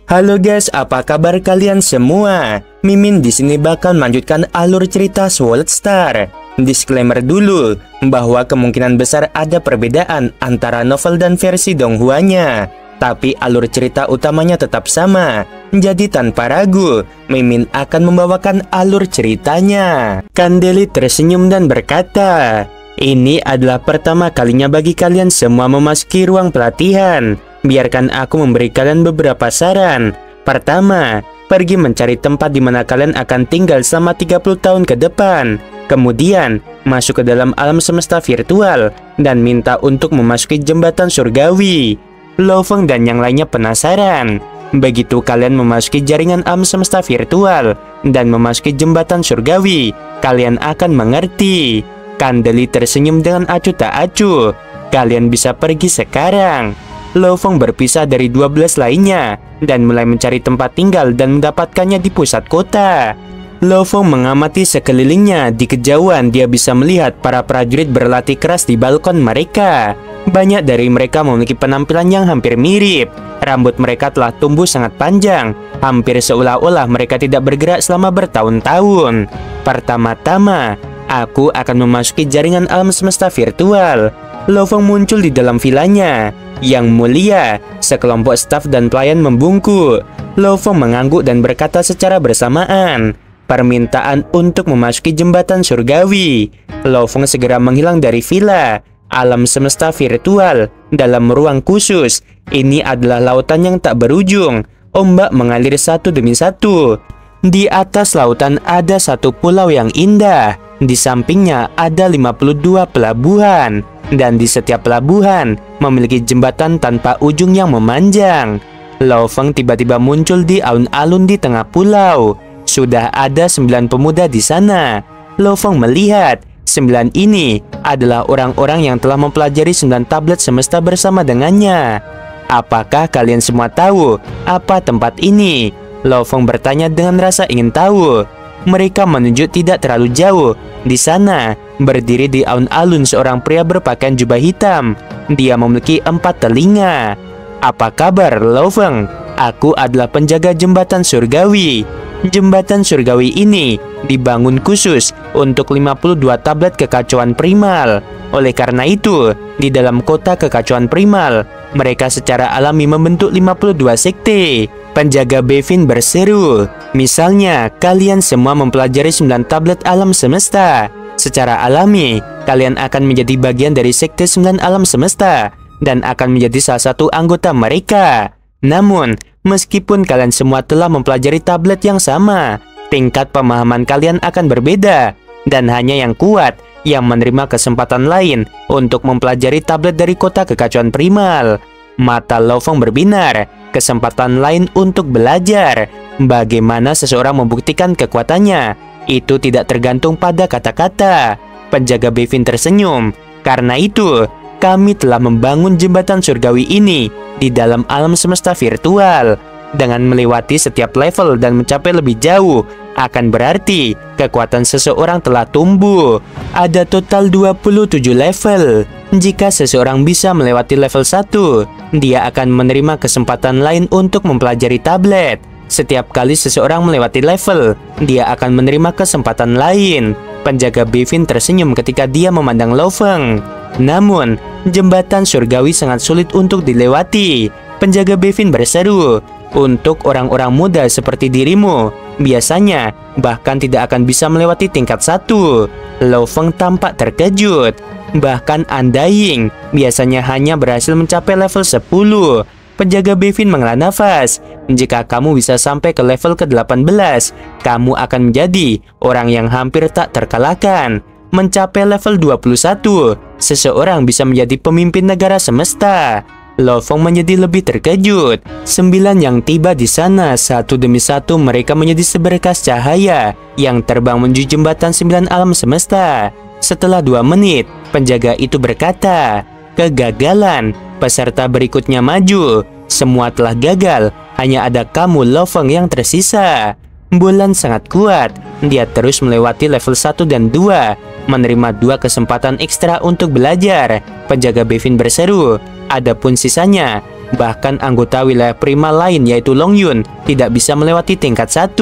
Halo guys, apa kabar kalian semua? Mimin di sini bakal melanjutkan alur cerita Sword Star. Disclaimer dulu bahwa kemungkinan besar ada perbedaan antara novel dan versi Donghua-nya, tapi alur cerita utamanya tetap sama. Jadi tanpa ragu, Mimin akan membawakan alur ceritanya. Kandeli tersenyum dan berkata, "Ini adalah pertama kalinya bagi kalian semua memasuki ruang pelatihan. Biarkan aku memberi kalian beberapa saran. Pertama, pergi mencari tempat di mana kalian akan tinggal selama 30 tahun ke depan. Kemudian, masuk ke dalam alam semesta virtual dan minta untuk memasuki jembatan surgawi." Lo Feng dan yang lainnya penasaran. Begitu kalian memasuki jaringan alam semesta virtual dan memasuki jembatan surgawi, kalian akan mengerti. Kandeli tersenyum dengan acuh tak acuh. Kalian bisa pergi sekarang. Lo Feng berpisah dari 12 lainnya dan mulai mencari tempat tinggal dan mendapatkannya di pusat kota. Lo Feng mengamati sekelilingnya. Di kejauhan dia bisa melihat para prajurit berlatih keras di balkon mereka. Banyak dari mereka memiliki penampilan yang hampir mirip. Rambut mereka telah tumbuh sangat panjang, hampir seolah-olah mereka tidak bergerak selama bertahun-tahun. Pertama-tama, aku akan memasuki jaringan alam semesta virtual. Lo Feng muncul di dalam vilanya. Yang mulia, sekelompok staf dan pelayan membungkuk. Lo Feng mengangguk dan berkata secara bersamaan, "Permintaan untuk memasuki jembatan surgawi." Lo Feng segera menghilang dari villa. Alam semesta virtual dalam ruang khusus. Ini adalah lautan yang tak berujung. Ombak mengalir satu demi satu. Di atas lautan ada satu pulau yang indah. Di sampingnya ada 52 pelabuhan. Dan di setiap pelabuhan memiliki jembatan tanpa ujung yang memanjang. Lo Feng tiba-tiba muncul di alun-alun di tengah pulau. Sudah ada 9 pemuda di sana. Lo Feng melihat 9 ini adalah orang-orang yang telah mempelajari 9 tablet semesta bersama dengannya. Apakah kalian semua tahu apa tempat ini? Lo Feng bertanya dengan rasa ingin tahu. Mereka menunjuk tidak terlalu jauh. Di sana, berdiri di alun-alun seorang pria berpakaian jubah hitam. Dia memiliki 4 telinga. "Apa kabar, Lo Feng? Aku adalah penjaga jembatan surgawi. Jembatan surgawi ini dibangun khusus untuk 52 tablet kekacauan primal. Oleh karena itu, di dalam kota kekacauan primal, mereka secara alami membentuk 52 sekte." Penjaga Bevin berseru, "Misalnya, kalian semua mempelajari 9 tablet alam semesta. Secara alami, kalian akan menjadi bagian dari sekte 9 alam semesta dan akan menjadi salah satu anggota mereka. Namun, meskipun kalian semua telah mempelajari tablet yang sama, tingkat pemahaman kalian akan berbeda, dan hanya yang kuat yang menerima kesempatan lain untuk mempelajari tablet dari kota kekacauan primal." Mata Lo Feng berbinar. Kesempatan lain untuk belajar. Bagaimana seseorang membuktikan kekuatannya? Itu tidak tergantung pada kata-kata. Penjaga Bevin tersenyum. "Karena itu, kami telah membangun jembatan surgawi ini di dalam alam semesta virtual. Dengan melewati setiap level dan mencapai lebih jauh, akan berarti kekuatan seseorang telah tumbuh. Ada total 27 level. Jika seseorang bisa melewati level 1, dia akan menerima kesempatan lain untuk mempelajari tablet. Setiap kali seseorang melewati level, dia akan menerima kesempatan lain." Penjaga Bevin tersenyum ketika dia memandang Lo Feng. "Namun, jembatan surgawi sangat sulit untuk dilewati." Penjaga Bevin berseru, "Untuk orang-orang muda seperti dirimu, biasanya bahkan tidak akan bisa melewati tingkat 1. Lo Feng tampak terkejut. "Bahkan Undying biasanya hanya berhasil mencapai level 10. Penjaga Bevin menghela nafas. "Jika kamu bisa sampai ke level ke-18, kamu akan menjadi orang yang hampir tak terkalahkan. Mencapai level 21, seseorang bisa menjadi pemimpin negara semesta." Lo Feng menjadi lebih terkejut. 9 yang tiba di sana, satu demi satu mereka menjadi seberkas cahaya yang terbang menuju jembatan 9 alam semesta. Setelah 2 menit, penjaga itu berkata, "Kegagalan. Peserta berikutnya maju. Semua telah gagal. Hanya ada kamu, Lo Feng, yang tersisa." Bulan sangat kuat. Dia terus melewati level 1 dan 2, menerima 2 kesempatan ekstra untuk belajar. Penjaga Bevin berseru, "Adapun sisanya, Bahkan anggota wilayah primal lain yaitu Long Yun tidak bisa melewati tingkat 1.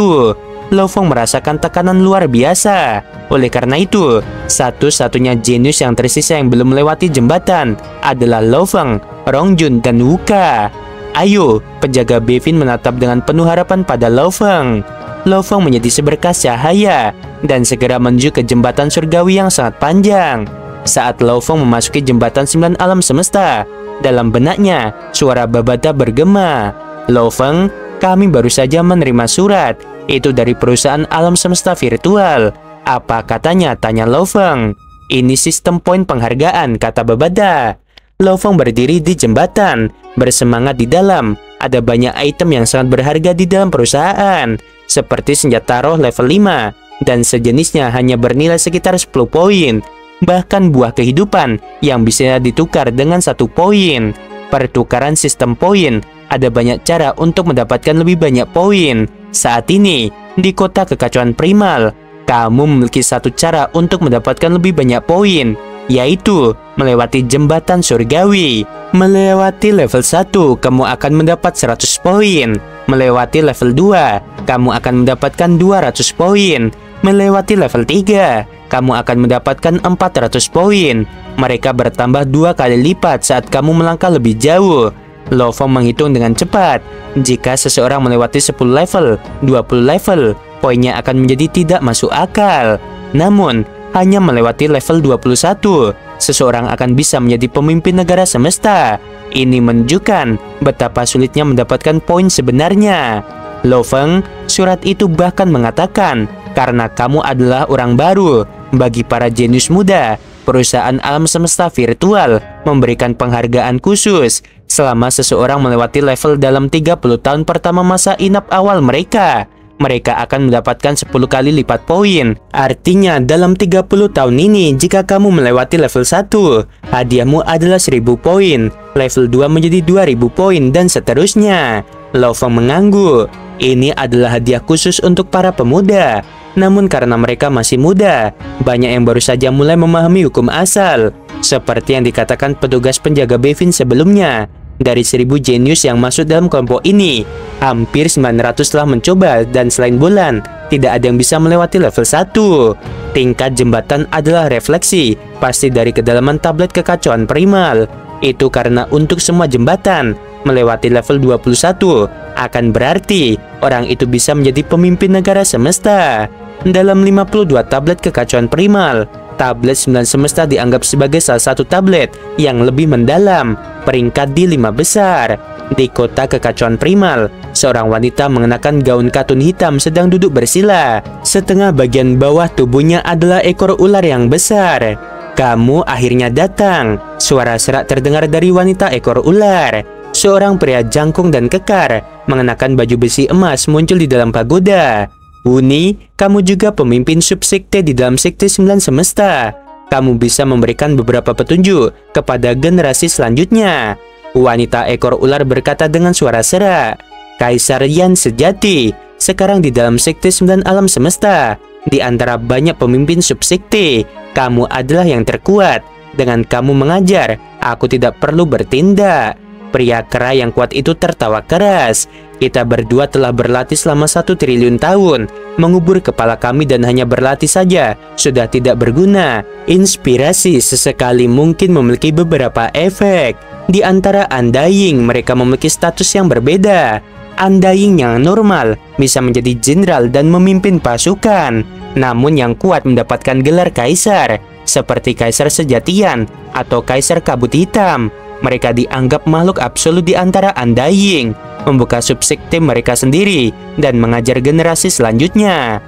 Lo Feng merasakan tekanan luar biasa. Oleh karena itu, satu-satunya jenius yang tersisa yang belum melewati jembatan adalah Lo Feng, Rong Jun, dan Wuka. Ayo, penjaga Bevin menatap dengan penuh harapan pada Lo Feng. Lo Feng menjadi seberkas cahaya dan segera menuju ke jembatan surgawi yang sangat panjang. Saat Lo Feng memasuki jembatan 9 alam semesta, dalam benaknya suara Babata bergema. Lo Feng, kami baru saja menerima surat. Itu dari perusahaan alam semesta virtual. Apa katanya? Tanya Lo Feng. Ini sistem poin penghargaan, kata Babata. Lo Feng berdiri di jembatan, bersemangat di dalam. Ada banyak item yang sangat berharga di dalam perusahaan, seperti senjata roh level 5, dan sejenisnya hanya bernilai sekitar 10 poin. Bahkan buah kehidupan yang bisa ditukar dengan 1 poin. Pertukaran sistem poin, ada banyak cara untuk mendapatkan lebih banyak poin. Saat ini, di kota kekacauan primal, kamu memiliki 1 cara untuk mendapatkan lebih banyak poin, yaitu melewati jembatan surgawi. Melewati level 1, kamu akan mendapat 100 poin. Melewati level 2, kamu akan mendapatkan 200 poin. Melewati level 3, kamu akan mendapatkan 400 poin. Mereka bertambah 2 kali lipat saat kamu melangkah lebih jauh. Lo Feng menghitung dengan cepat. Jika seseorang melewati 10 level, 20 level, poinnya akan menjadi tidak masuk akal. Namun, hanya melewati level 21, seseorang akan bisa menjadi pemimpin negara semesta. Ini menunjukkan betapa sulitnya mendapatkan poin sebenarnya. Lo Feng, surat itu bahkan mengatakan, karena kamu adalah orang baru, bagi para jenius muda, perusahaan alam semesta virtual memberikan penghargaan khusus selama seseorang melewati level dalam 30 tahun pertama masa inap awal mereka. Mereka akan mendapatkan 10 kali lipat poin. Artinya dalam 30 tahun ini, jika kamu melewati level 1, hadiahmu adalah 1000 poin, level 2 menjadi 2000 poin, dan seterusnya. Lo Feng mengangguk. Ini adalah hadiah khusus untuk para pemuda. Namun karena mereka masih muda, banyak yang baru saja mulai memahami hukum asal. Seperti yang dikatakan petugas penjaga Bevin sebelumnya, dari 1000 jenius yang masuk dalam kelompok ini, hampir 900 telah mencoba, dan selain bulan, tidak ada yang bisa melewati level 1. Tingkat jembatan adalah refleksi, pasti dari kedalaman tablet kekacauan primal. Itu karena untuk semua jembatan, melewati level 21 akan berarti orang itu bisa menjadi pemimpin negara semesta. Dalam 52 tablet kekacauan primal, tablet 9 semesta dianggap sebagai salah satu tablet yang lebih mendalam, peringkat di 5 besar. Di kota kekacauan primal, seorang wanita mengenakan gaun katun hitam sedang duduk bersila. Setengah bagian bawah tubuhnya adalah ekor ular yang besar. Kamu akhirnya datang. Suara serak terdengar dari wanita ekor ular. Seorang pria jangkung dan kekar mengenakan baju besi emas muncul di dalam pagoda. Wuni, kamu juga pemimpin subsekte di dalam sekte 9 semesta. Kamu bisa memberikan beberapa petunjuk kepada generasi selanjutnya. Wanita ekor ular berkata dengan suara serak. Kaisar Yan sejati, sekarang di dalam sekte 9 alam semesta. Di antara banyak pemimpin subsekte, kamu adalah yang terkuat. Dengan kamu mengajar, aku tidak perlu bertindak. Pria kera yang kuat itu tertawa keras. Kita berdua telah berlatih selama 1 triliun tahun. Mengubur kepala kami dan hanya berlatih saja sudah tidak berguna. Inspirasi sesekali mungkin memiliki beberapa efek. Di antara Undying, mereka memiliki status yang berbeda. Undying yang normal bisa menjadi jenderal dan memimpin pasukan. Namun yang kuat mendapatkan gelar kaisar, seperti kaisar sejatian atau kaisar kabut hitam. Mereka dianggap makhluk absolut di antara Undying, membuka subsekte mereka sendiri, dan mengajar generasi selanjutnya.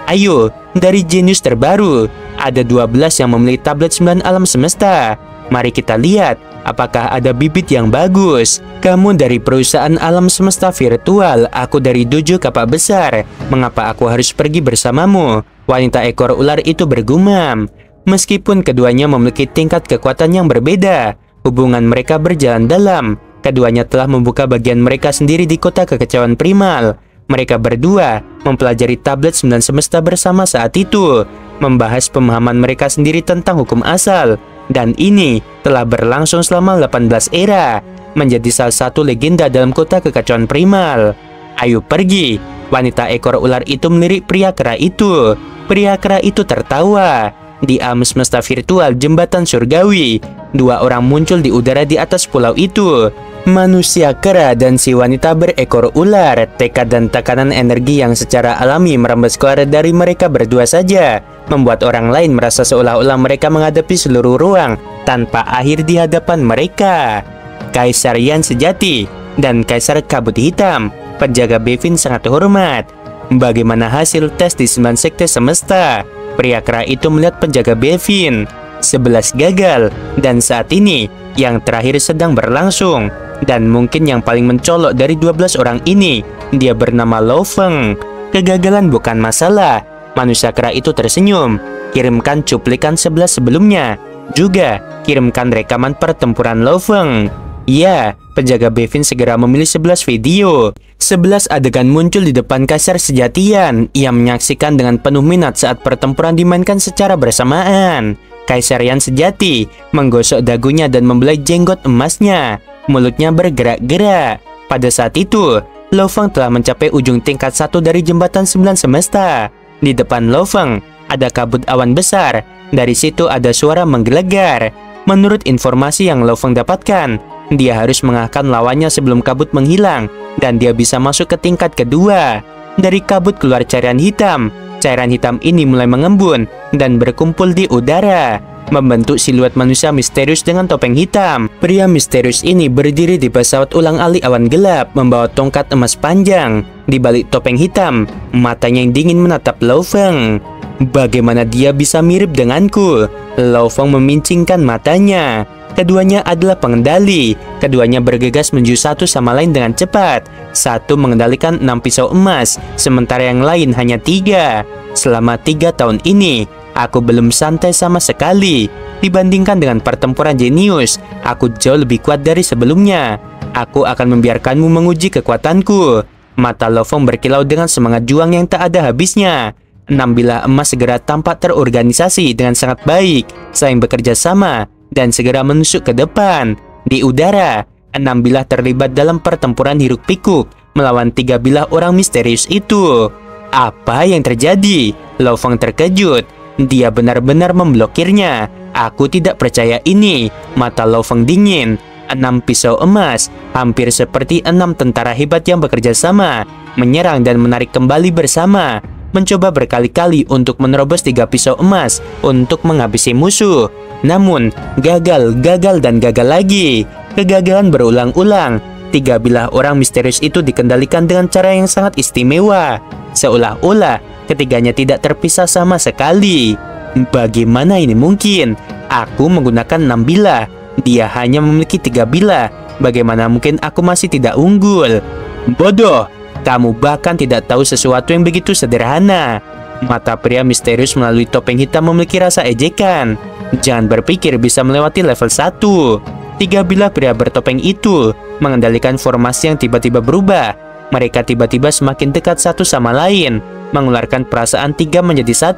Ayo, dari jenius terbaru, ada 12 yang memiliki tablet 9 alam semesta. Mari kita lihat, apakah ada bibit yang bagus. Kamu dari perusahaan alam semesta virtual, aku dari dojo kapak besar. Mengapa aku harus pergi bersamamu? Wanita ekor ular itu bergumam. Meskipun keduanya memiliki tingkat kekuatan yang berbeda, hubungan mereka berjalan dalam. Keduanya telah membuka bagian mereka sendiri di kota kekacauan primal. Mereka berdua mempelajari tablet 9 semesta bersama saat itu, membahas pemahaman mereka sendiri tentang hukum asal. Dan ini telah berlangsung selama 18 era. menjadi salah satu legenda dalam kota kekacauan primal. Ayo pergi. Wanita ekor ular itu melirik pria kera itu. Pria kera itu tertawa. Di alam semesta virtual jembatan surgawi, dua orang muncul di udara di atas pulau itu. Manusia kera dan si wanita berekor ular. Tekad dan tekanan energi yang secara alami merembes keluar dari mereka berdua saja membuat orang lain merasa seolah-olah mereka menghadapi seluruh ruang tanpa akhir di hadapan mereka. Kaisar Yan sejati dan Kaisar Kabut Hitam, penjaga Bevin sangat hormat. Bagaimana hasil tes di 9 sekte semesta? Pria kera itu melihat penjaga Bevin. 11 gagal, dan saat ini yang terakhir sedang berlangsung. Dan mungkin yang paling mencolok dari 12 orang ini, dia bernama Lo Feng. Kegagalan bukan masalah. Manusia kera itu tersenyum. Kirimkan cuplikan 11 sebelumnya. Juga kirimkan rekaman pertempuran Lo Feng. Ya, penjaga Bevin segera memilih 11 video. 11 adegan muncul di depan Kaisar Sejatian. Ia menyaksikan dengan penuh minat saat pertempuran dimainkan secara bersamaan. Kaisar Yan sejati menggosok dagunya dan membelai jenggot emasnya. Mulutnya bergerak-gerak. Pada saat itu, Lo Feng telah mencapai ujung tingkat 1 dari jembatan 9 semesta. Di depan Lo Feng ada kabut awan besar. Dari situ ada suara menggelegar. Menurut informasi yang Lo Feng dapatkan, dia harus mengalahkan lawannya sebelum kabut menghilang, dan dia bisa masuk ke tingkat kedua. Dari kabut keluar cairan hitam. Cairan hitam ini mulai mengembun dan berkumpul di udara, membentuk siluet manusia misterius dengan topeng hitam. Pria misterius ini berdiri di pesawat ulang-alik awan gelap, membawa tongkat emas panjang. Di balik topeng hitam, matanya yang dingin menatap Lo Feng. Bagaimana dia bisa mirip denganku? Lo Feng memincingkan matanya. Keduanya adalah pengendali. Keduanya bergegas menuju satu sama lain dengan cepat. Satu mengendalikan 6 pisau emas, sementara yang lain hanya 3. Selama 3 tahun ini, aku belum santai sama sekali. Dibandingkan dengan pertempuran jenius, aku jauh lebih kuat dari sebelumnya. Aku akan membiarkanmu menguji kekuatanku. Mata Lo Feng berkilau dengan semangat juang yang tak ada habisnya. 6 bilah emas segera tampak terorganisasi dengan sangat baik, saling bekerja sama dan segera menusuk ke depan. Di udara, 6 bilah terlibat dalam pertempuran hiruk-pikuk melawan 3 bilah orang misterius itu. Apa yang terjadi? Lo Feng terkejut. Dia benar-benar memblokirnya. Aku tidak percaya ini. Mata Lo Feng dingin. 6 pisau emas, hampir seperti 6 tentara hebat yang bekerja sama, menyerang dan menarik kembali bersama. Mencoba berkali-kali untuk menerobos 3 pisau emas untuk menghabisi musuh. Namun, gagal, dan gagal lagi. Kegagalan berulang-ulang. 3 bilah orang misterius itu dikendalikan dengan cara yang sangat istimewa. Seolah-olah ketiganya tidak terpisah sama sekali. Bagaimana ini mungkin? Aku menggunakan 6 bilah. Dia hanya memiliki 3 bilah. Bagaimana mungkin aku masih tidak unggul? Bodoh! Kamu bahkan tidak tahu sesuatu yang begitu sederhana. Mata pria misterius melalui topeng hitam memiliki rasa ejekan. Jangan berpikir bisa melewati level 1. 3 bilah pria bertopeng itu mengendalikan formasi yang tiba-tiba berubah. Mereka tiba-tiba semakin dekat satu sama lain, mengeluarkan perasaan 3 menjadi 1,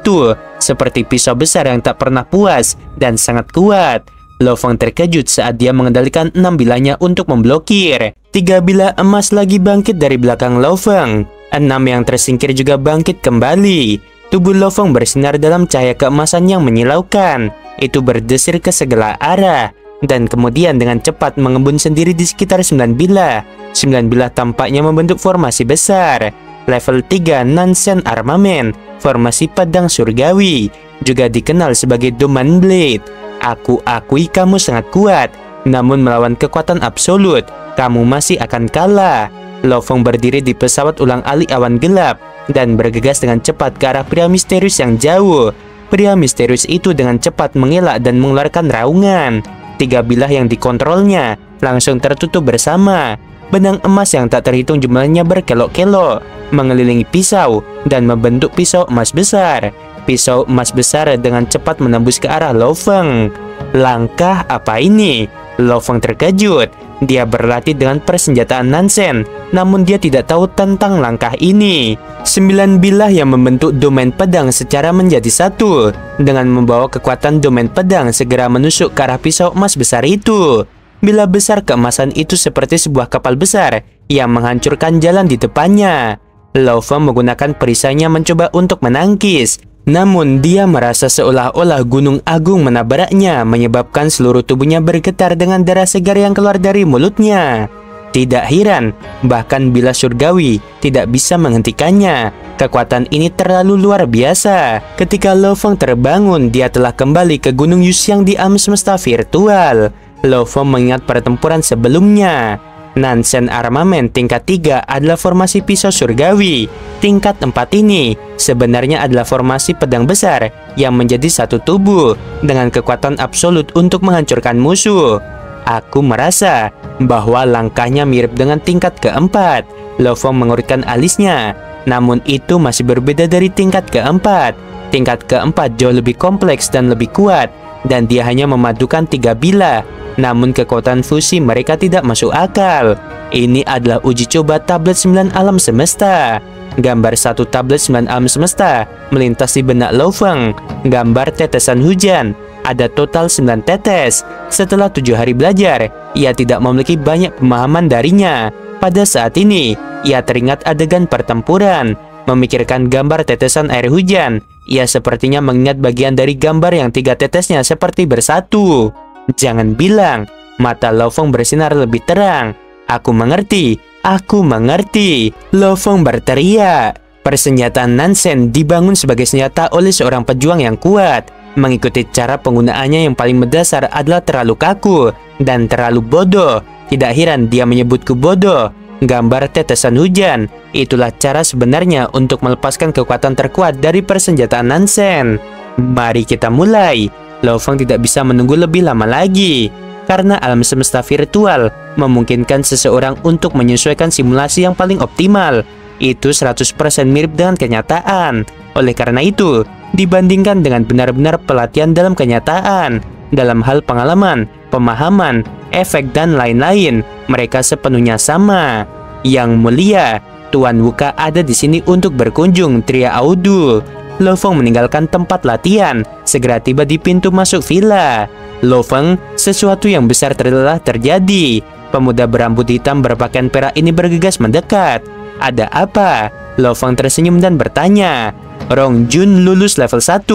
seperti pisau besar yang tak pernah puas dan sangat kuat. Lo Feng terkejut saat dia mengendalikan 6 bilahnya untuk memblokir. 3 bilah emas lagi bangkit dari belakang Lo Feng. 6 yang tersingkir juga bangkit kembali. Tubuh Lo Feng bersinar dalam cahaya keemasan yang menyilaukan. Itu berdesir ke segala arah, dan kemudian dengan cepat mengembun sendiri di sekitar 9 bilah. 9 bilah tampaknya membentuk formasi besar. Level 3 Nansen Armament, formasi pedang surgawi, juga dikenal sebagai Doman Blade. Aku akui kamu sangat kuat, namun melawan kekuatan absolut, kamu masih akan kalah. Lo Feng berdiri di pesawat ulang-alik awan gelap dan bergegas dengan cepat ke arah pria misterius yang jauh. Pria misterius itu dengan cepat mengelak dan mengeluarkan raungan. 3 bilah yang dikontrolnya langsung tertutup bersama. Benang emas yang tak terhitung jumlahnya berkelok-kelok mengelilingi pisau dan membentuk pisau emas besar. Pisau emas besar dengan cepat menembus ke arah Lo Feng. Langkah apa ini? Lo Feng terkejut. Dia berlatih dengan persenjataan Nansen, namun dia tidak tahu tentang langkah ini. 9 bilah yang membentuk domain pedang secara menjadi satu. Dengan membawa kekuatan domain pedang segera menusuk ke arah pisau emas besar itu. bila besar keemasan itu seperti sebuah kapal besar yang menghancurkan jalan di depannya. Lo Feng menggunakan perisainya mencoba untuk menangkis, namun dia merasa seolah-olah gunung agung menabraknya, menyebabkan seluruh tubuhnya bergetar dengan darah segar yang keluar dari mulutnya. Tidak heran, bahkan bila surgawi tidak bisa menghentikannya. Kekuatan ini terlalu luar biasa. Ketika Lo Feng terbangun, dia telah kembali ke Gunung Yuxiang di alam semesta virtual. Lo Feng mengingat pertempuran sebelumnya. Nansen Armamen tingkat 3 adalah formasi pisau surgawi. Tingkat 4 ini sebenarnya adalah formasi pedang besar yang menjadi satu tubuh dengan kekuatan absolut untuk menghancurkan musuh. Aku merasa bahwa langkahnya mirip dengan tingkat keempat. Lo Feng mengurutkan alisnya, namun itu masih berbeda dari tingkat keempat. Tingkat keempat jauh lebih kompleks dan lebih kuat, dan dia hanya memadukan 3 bilah. Namun kekuatan fusi mereka tidak masuk akal. Ini adalah uji coba tablet 9 alam semesta. Gambar satu tablet 9 alam semesta melintas di benak Lo Feng. Gambar tetesan hujan. Ada total 9 tetes. Setelah 7 hari belajar, ia tidak memiliki banyak pemahaman darinya. Pada saat ini, ia teringat adegan pertempuran. Memikirkan gambar tetesan air hujan, ia sepertinya mengingat bagian dari gambar yang 3 tetesnya seperti bersatu. Jangan bilang. Mata Lo Feng bersinar lebih terang. Aku mengerti. Aku mengerti. Lo Feng berteriak. Persenjataan Nansen dibangun sebagai senjata oleh seorang pejuang yang kuat. Mengikuti cara penggunaannya yang paling mendasar adalah terlalu kaku dan terlalu bodoh. Tidak heran dia menyebutku bodoh. Gambar tetesan hujan. Itulah cara sebenarnya untuk melepaskan kekuatan terkuat dari persenjataan Nansen. Mari kita mulai. Lo Feng tidak bisa menunggu lebih lama lagi, karena alam semesta virtual memungkinkan seseorang untuk menyesuaikan simulasi yang paling optimal. Itu 100% mirip dengan kenyataan. Oleh karena itu, dibandingkan dengan benar-benar pelatihan dalam kenyataan, dalam hal pengalaman, pemahaman, efek, dan lain-lain, mereka sepenuhnya sama. Yang mulia, Tuan Wuka ada di sini untuk berkunjung, Tria Audu. Lo Feng meninggalkan tempat latihan, segera tiba di pintu masuk villa. Lo Feng, sesuatu yang besar telah terjadi. Pemuda berambut hitam berpakaian perak ini bergegas mendekat. Ada apa? Lo Feng tersenyum dan bertanya. Rong Jun lulus level 1.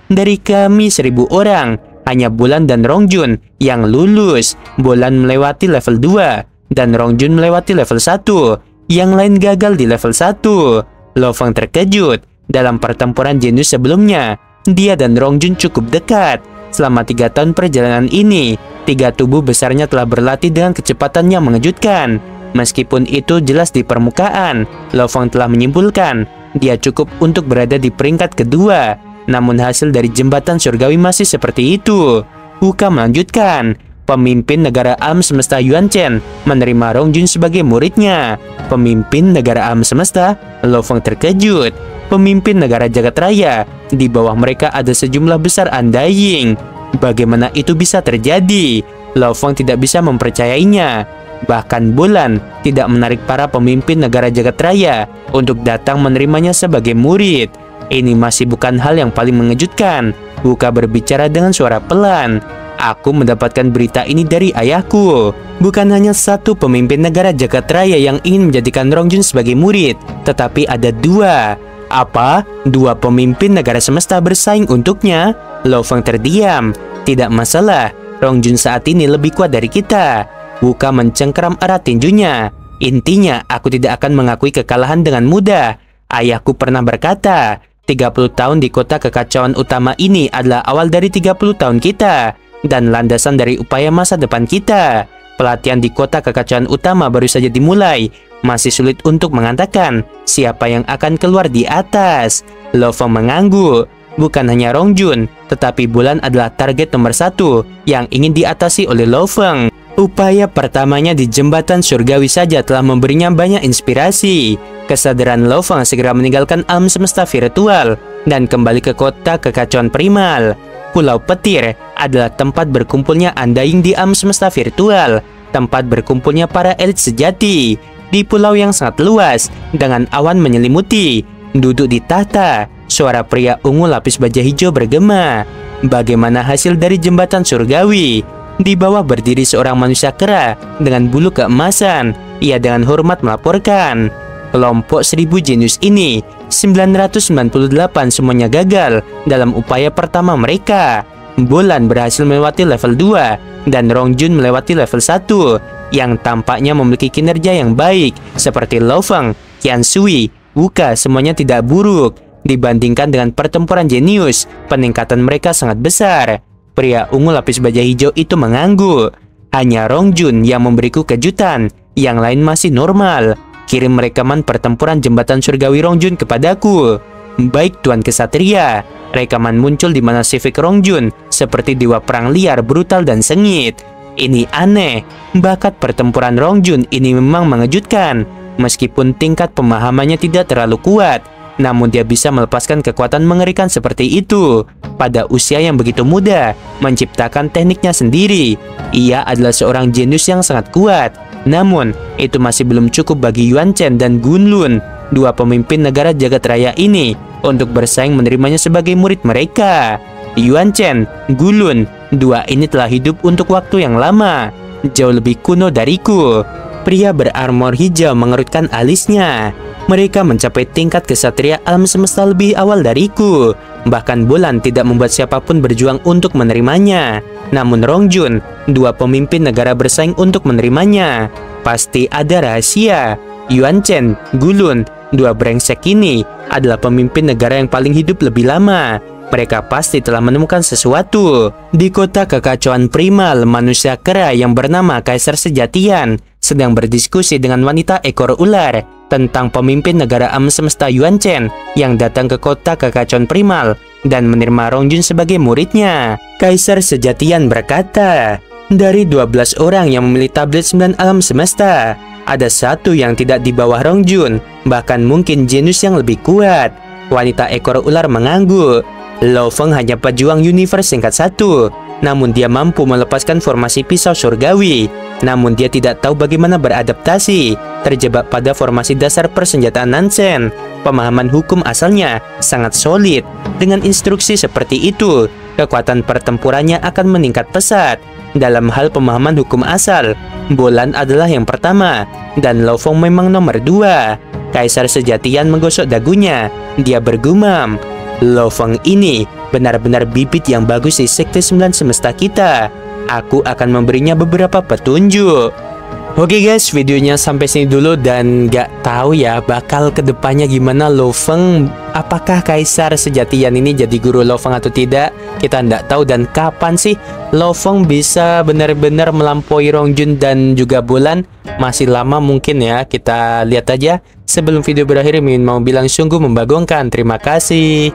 Dari kami 1000 orang, hanya Bulan dan Rong Jun yang lulus. Bulan melewati level 2, dan Rong Jun melewati level 1. Yang lain gagal di level 1. Lo Feng terkejut. Dalam pertempuran jenius sebelumnya, dia dan Rong Jun cukup dekat. Selama 3 tahun perjalanan ini, 3 tubuh besarnya telah berlatih dengan kecepatan yang mengejutkan. Meskipun itu jelas di permukaan, Lo Feng telah menyimpulkan dia cukup untuk berada di peringkat kedua. Namun hasil dari jembatan surgawi masih seperti itu. Wuka melanjutkan. Pemimpin negara alam semesta Yuan Chen menerima Rong Jun sebagai muridnya. Pemimpin negara alam semesta? Lo Feng terkejut. Pemimpin negara jagat raya. Di bawah mereka ada sejumlah besar Undying. Bagaimana itu bisa terjadi? Lo Feng tidak bisa mempercayainya. Bahkan Bulan tidak menarik para pemimpin negara jagat raya untuk datang menerimanya sebagai murid. Ini masih bukan hal yang paling mengejutkan. Wuka berbicara dengan suara pelan. Aku mendapatkan berita ini dari ayahku. Bukan hanya satu pemimpin negara jagat raya yang ingin menjadikan Rong Jun sebagai murid, tetapi ada 2. Apa? 2 pemimpin negara semesta bersaing untuknya? Lo Feng terdiam. Tidak masalah, Rong Jun saat ini lebih kuat dari kita. Wuka mencengkeram erat tinjunya. Intinya, aku tidak akan mengakui kekalahan dengan mudah. Ayahku pernah berkata, 30 tahun di kota kekacauan utama ini adalah awal dari 30 tahun kita, dan landasan dari upaya masa depan kita. Pelatihan di kota kekacauan utama baru saja dimulai. Masih sulit untuk mengatakan siapa yang akan keluar di atas. Lo Feng mengangguk. Bukan hanya Rong Jun, tetapi Bulan adalah target nomor 1 yang ingin diatasi oleh Lo Feng. Upaya pertamanya di jembatan surgawi saja telah memberinya banyak inspirasi. Kesadaran Lo Feng segera meninggalkan alam semesta virtual dan kembali ke kota kekacauan primal. Pulau Petir adalah tempat berkumpulnya Undying di alam semesta virtual, tempat berkumpulnya para elit sejati. Di pulau yang sangat luas, dengan awan menyelimuti, duduk di tahta, suara pria ungu lapis baja hijau bergema. Bagaimana hasil dari jembatan surgawi? Di bawah berdiri seorang manusia kera dengan bulu keemasan. Ia dengan hormat melaporkan, kelompok 1000 jenius ini 998 semuanya gagal dalam upaya pertama mereka. Bolan berhasil melewati level 2 dan Rongjun melewati level 1 yang tampaknya memiliki kinerja yang baik seperti Lo Feng, Qian Shui, Wuka semuanya tidak buruk. Dibandingkan dengan pertempuran jenius, peningkatan mereka sangat besar. Pria ungu lapis baja hijau itu mengangguk. Hanya Rongjun yang memberiku kejutan, yang lain masih normal. Kirim rekaman pertempuran jembatan surgawi Rongjun kepadaku. Baik Tuan Kesatria. Rekaman muncul di mana Civic Rongjun seperti dewa perang liar, brutal dan sengit. Ini aneh. Bakat pertempuran Rongjun ini memang mengejutkan. Meskipun tingkat pemahamannya tidak terlalu kuat, namun dia bisa melepaskan kekuatan mengerikan seperti itu pada usia yang begitu muda, menciptakan tekniknya sendiri. Ia adalah seorang jenius yang sangat kuat. Namun, itu masih belum cukup bagi Yuan Chen dan Gun Lun, dua pemimpin negara jagat raya ini, untuk bersaing menerimanya sebagai murid mereka. Yuan Chen, Gun Lun, dua ini telah hidup untuk waktu yang lama, jauh lebih kuno dariku. Pria berarmor hijau mengerutkan alisnya. Mereka mencapai tingkat kesatria alam semesta lebih awal dariku. Bahkan Bolan tidak membuat siapapun berjuang untuk menerimanya. Namun Rongjun, dua pemimpin negara bersaing untuk menerimanya. Pasti ada rahasia. Yuan Chen, Gun Lun, dua brengsek ini adalah pemimpin negara yang paling hidup lebih lama. Mereka pasti telah menemukan sesuatu. Di kota kekacauan primal, manusia kera yang bernama Kaisar Sejatian sedang berdiskusi dengan wanita ekor ular tentang pemimpin negara alam semesta Yuan Chen yang datang ke kota kekacauan primal dan menerima Rongjun sebagai muridnya. Kaisar Sejatian berkata, dari 12 orang yang memilih tablet 9 alam semesta, ada satu yang tidak di bawah Rongjun, bahkan mungkin jenius yang lebih kuat. Wanita ekor ular mengangguk. Lo Feng hanya pejuang universe tingkat 1, namun dia mampu melepaskan formasi pisau surgawi. Namun dia tidak tahu bagaimana beradaptasi, terjebak pada formasi dasar persenjataan Nansen. Pemahaman hukum asalnya sangat solid. Dengan instruksi seperti itu, kekuatan pertempurannya akan meningkat pesat. Dalam hal pemahaman hukum asal, Bolan adalah yang pertama, dan Lo Feng memang nomor 2. Kaisar Sejatian menggosok dagunya. Dia bergumam, Lo Feng ini benar-benar bibit yang bagus di Sekte 9 semesta kita. Aku akan memberinya beberapa petunjuk. Oke guys, videonya sampai sini dulu dan gak tahu ya bakal kedepannya gimana Lo Feng. Apakah Kaisar Sejatian ini jadi guru Lo Feng atau tidak? Kita nggak tahu. Dan kapan sih Lo Feng bisa benar-benar melampaui Rongjun dan juga Bolan? Masih lama mungkin ya, kita lihat aja. Sebelum video berakhir, Mimin mau bilang sungguh membagongkan. Terima kasih.